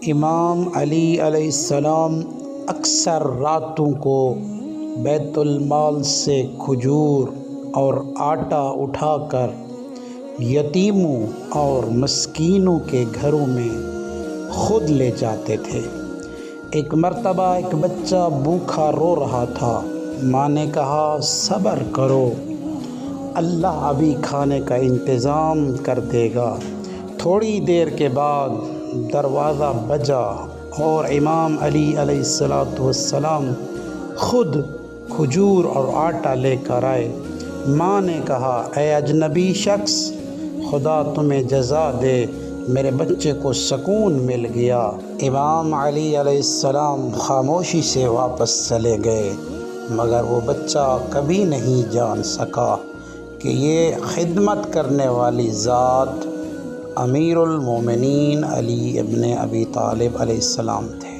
امام علی علیہ السلام اکثر راتوں کو بیت المال سے کھجور اور آٹا اٹھا کر یتیموں اور مسکینوں کے گھروں میں خود لے جاتے تھے۔ ایک مرتبہ ایک بچہ بھوکا رو رہا تھا۔ ماں نے کہا، صبر کرو، اللہ ابھی کھانے کا انتظام کر دے گا۔ تھوڑی دیر کے بعد دروازہ بجا اور امام علی علیہ السلام خود کھجور اور آٹا لے کر آئے۔ ماں نے کہا، اے اجنبی شخص، خدا تمہیں جزا دے، میرے بچے کو سکون مل گیا۔ امام علی علیہ السلام خاموشی سے واپس چلے گئے، مگر وہ بچہ کبھی نہیں جان سکا کہ یہ خدمت کرنے والی ذات امیر المومنین علی ابن ابی طالب علیہ السلام تھے۔